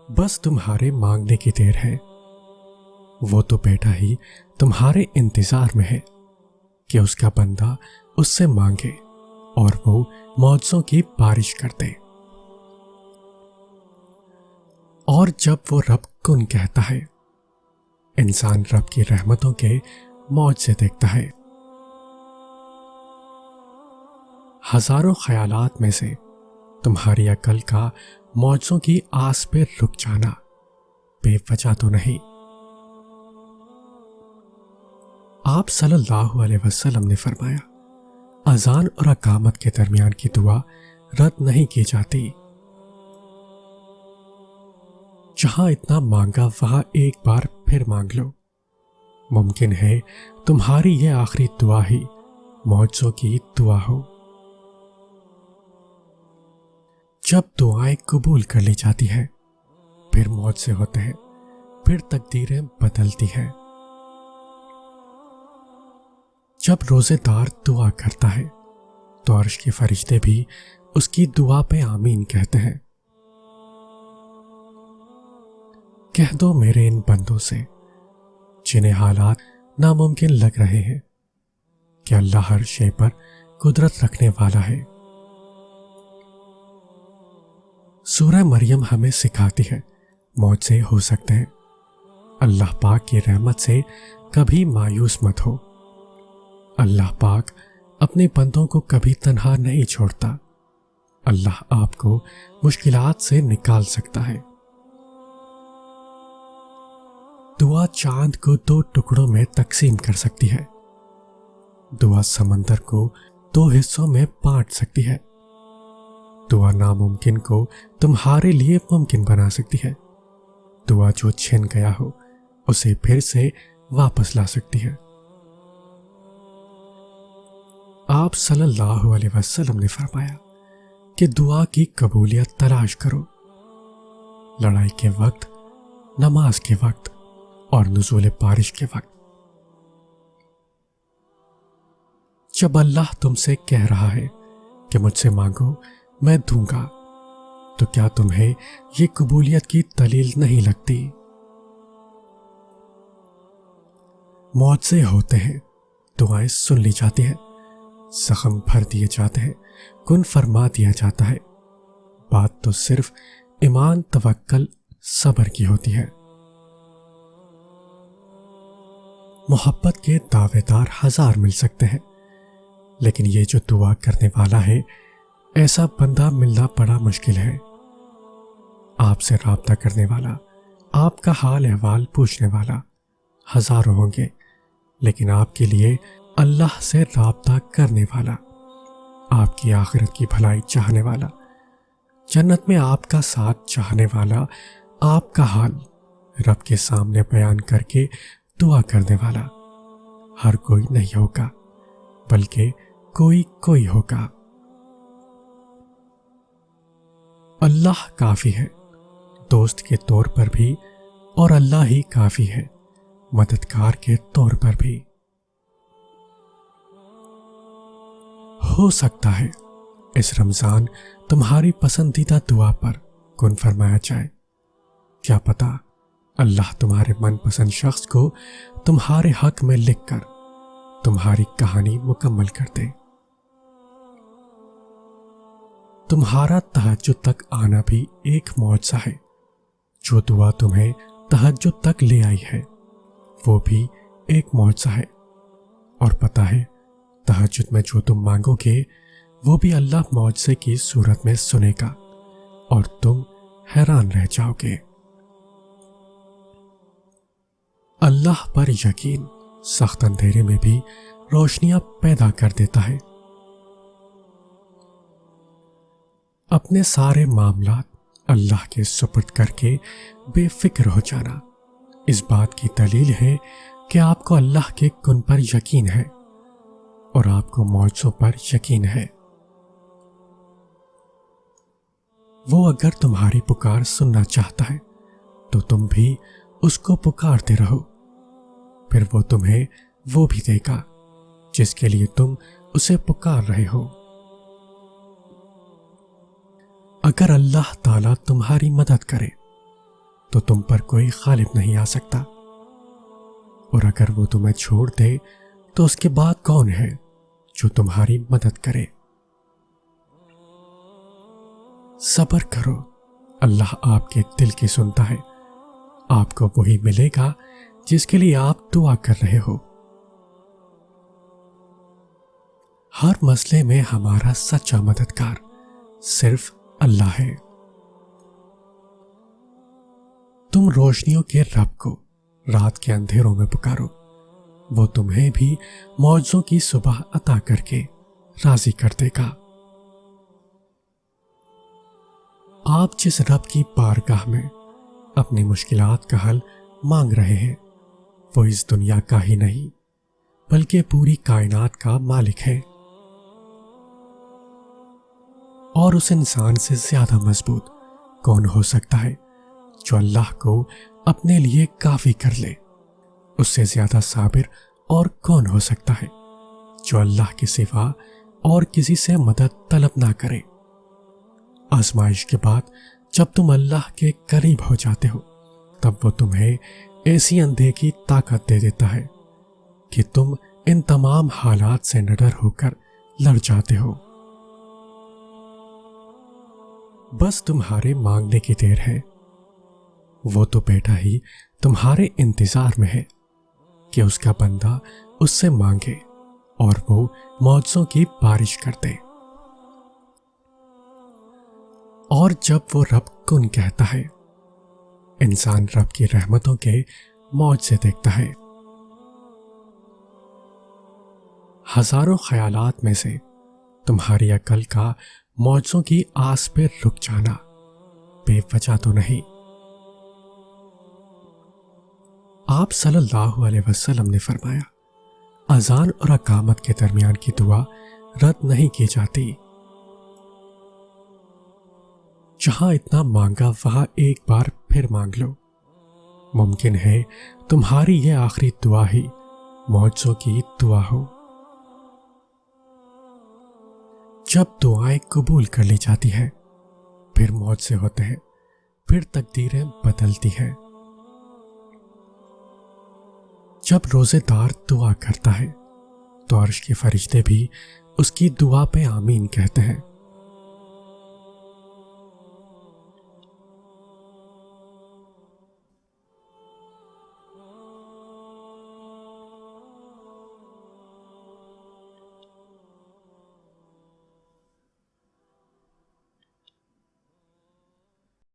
بس تمہارے مانگنے کی دیر ہے۔ وہ تو بیٹا ہی تمہارے انتظار میں ہے کہ اس کا بندہ اس سے مانگے اور وہ معجزوں کی بارش کر دے۔ اور جب وہ رب کن کہتا ہے، انسان رب کی رحمتوں کے معجزے دیکھتا ہے۔ ہزاروں خیالات میں سے تمہاری عقل کا معجزوں کی آس پہ رک جانا بے وجہ تو نہیں۔ آپ صلی اللہ علیہ وسلم نے فرمایا، اذان اور اقامت کے درمیان کی دعا رد نہیں کی جاتی۔ جہاں اتنا مانگا وہاں ایک بار پھر مانگ لو۔ ممکن ہے تمہاری یہ آخری دعا ہی معجزوں کی دعا ہو۔ جب دعائیں قبول کر لی جاتی ہیں، پھر معجزے ہوتے ہیں، پھر تقدیریں بدلتی ہیں۔ جب روزے دار دعا کرتا ہے تو عرش کے فرشتے بھی اس کی دعا پہ آمین کہتے ہیں۔ کہہ دو میرے ان بندوں سے جنہیں حالات ناممکن لگ رہے ہیں کہ اللہ ہر شے پر قدرت رکھنے والا ہے۔ سورہ مریم ہمیں سکھاتی ہے معجزے ہو سکتے ہیں۔ اللہ پاک کی رحمت سے کبھی مایوس مت ہو۔ اللہ پاک اپنے بندوں کو کبھی تنہا نہیں چھوڑتا۔ اللہ آپ کو مشکلات سے نکال سکتا ہے۔ دعا چاند کو 2 ٹکڑوں میں تقسیم کر سکتی ہے۔ دعا سمندر کو 2 حصوں میں بانٹ سکتی ہے۔ دعا ناممکن کو تمہارے لیے ممکن بنا سکتی ہے۔ دعا جو چھن گیا ہو اسے پھر سے واپس لا سکتی ہے۔ آپ صلی اللہ علیہ وسلم نے فرمایا کہ دعا کی قبولیت تلاش کرو، لڑائی کے وقت، نماز کے وقت اور نزول بارش کے وقت۔ جب اللہ تم سے کہہ رہا ہے کہ مجھ سے مانگو میں دوں گا، تو کیا تمہیں یہ قبولیت کی دلیل نہیں لگتی؟ معجزے ہوتے ہیں، دعائیں سن لی جاتی ہیں، زخم بھر دیے جاتے ہیں، کن فرما دیا جاتا ہے۔ بات تو صرف ایمان، توکل، صبر کی ہوتی ہے۔ محبت کے دعوے دار 1000 مل سکتے ہیں، لیکن یہ جو دعا کرنے والا ہے، ایسا بندہ ملنا بڑا مشکل ہے۔ آپ سے رابطہ کرنے والا، آپ کا حال احوال پوچھنے والا 1000 ہوں گے، لیکن آپ کے لیے اللہ سے رابطہ کرنے والا، آپ کی آخرت کی بھلائی چاہنے والا، جنت میں آپ کا ساتھ چاہنے والا، آپ کا حال رب کے سامنے بیان کر کے دعا کرنے والا ہر کوئی نہیں ہوگا، بلکہ کوئی ہوگا۔ اللہ کافی ہے، دوست کے طور پر بھی، اور اللہ ہی کافی ہے مددگار کے طور پر بھی۔ ہو سکتا ہے اس رمضان تمہاری پسندیدہ دعا پر کن فرمایا جائے۔ کیا پتا اللہ تمہارے من پسند شخص کو تمہارے حق میں لکھ کر تمہاری کہانی مکمل کر دے۔ تمہارا تہجد تک آنا بھی ایک معجزہ ہے۔ جو دعا تمہیں تہجد تک لے آئی ہے وہ بھی ایک معجزہ ہے۔ اور پتہ ہے تہجد میں جو تم مانگو گے وہ بھی اللہ معجزے کی صورت میں سنے گا اور تم حیران رہ جاؤ گے۔ اللہ پر یقین سخت اندھیرے میں بھی روشنیاں پیدا کر دیتا ہے۔ اپنے سارے معاملات اللہ کے سپرد کر کے بے فکر ہو جانا اس بات کی دلیل ہے کہ آپ کو اللہ کے کن پر یقین ہے اور آپ کو معجزوں پر یقین ہے۔ وہ اگر تمہاری پکار سننا چاہتا ہے تو تم بھی اس کو پکارتے رہو، پھر وہ تمہیں وہ بھی دے گا جس کے لیے تم اسے پکار رہے ہو۔ اگر اللہ تعالیٰ تمہاری مدد کرے تو تم پر کوئی غالب نہیں آ سکتا، اور اگر وہ تمہیں چھوڑ دے تو اس کے بعد کون ہے جو تمہاری مدد کرے؟ صبر کرو، اللہ آپ کے دل کی سنتا ہے، آپ کو وہی ملے گا جس کے لیے آپ دعا کر رہے ہو۔ ہر مسئلے میں ہمارا سچا مددگار صرف اللہ ہے۔ تم روشنیوں کے رب کو رات کے اندھیروں میں پکارو، وہ تمہیں بھی معجزوں کی صبح عطا کر کے راضی کر دے گا۔ آپ جس رب کی بارگاہ میں اپنی مشکلات کا حل مانگ رہے ہیں، وہ اس دنیا کا ہی نہیں بلکہ پوری کائنات کا مالک ہے، اور اس انسان سے زیادہ مضبوط کون ہو سکتا ہے جو اللہ کو اپنے لیے کافی کر لے؟ اس سے زیادہ صابر اور کون ہو سکتا ہے جو اللہ کے سوا اور کسی سے مدد طلب نہ کرے؟ آزمائش کے بعد جب تم اللہ کے قریب ہو جاتے ہو، تب وہ تمہیں ایسی اندھے کی طاقت دے دیتا ہے کہ تم ان تمام حالات سے نڈر ہو کر لڑ جاتے ہو۔ بس تمہارے مانگنے کی دیر ہے، وہ تو بیٹا ہی تمہارے انتظار میں ہے کہ اس کا بندہ اس سے مانگے اور وہ معجزوں کی بارش کر دے۔ اور جب وہ رب کن کہتا ہے، انسان رب کی رحمتوں کے معجزے دیکھتا ہے۔ ہزاروں خیالات میں سے تمہاری عقل کا معجزوں کی آس پہ رک جانا بے وجہ تو نہیں۔ آپ صلی اللہ علیہ وسلم نے فرمایا، اذان اور اقامت کے درمیان کی دعا رد نہیں کی جاتی۔ جہاں اتنا مانگا وہاں ایک بار پھر مانگ لو، ممکن ہے تمہاری یہ آخری دعا ہی معجزوں کی دعا ہو۔ جب دعائیں قبول کر لی جاتی ہیں، پھر معجزے ہوتے ہیں، پھر تقدیریں بدلتی ہیں۔ جب روزے دار دعا کرتا ہے تو عرش کے فرشتے بھی اس کی دعا پہ آمین کہتے ہیں۔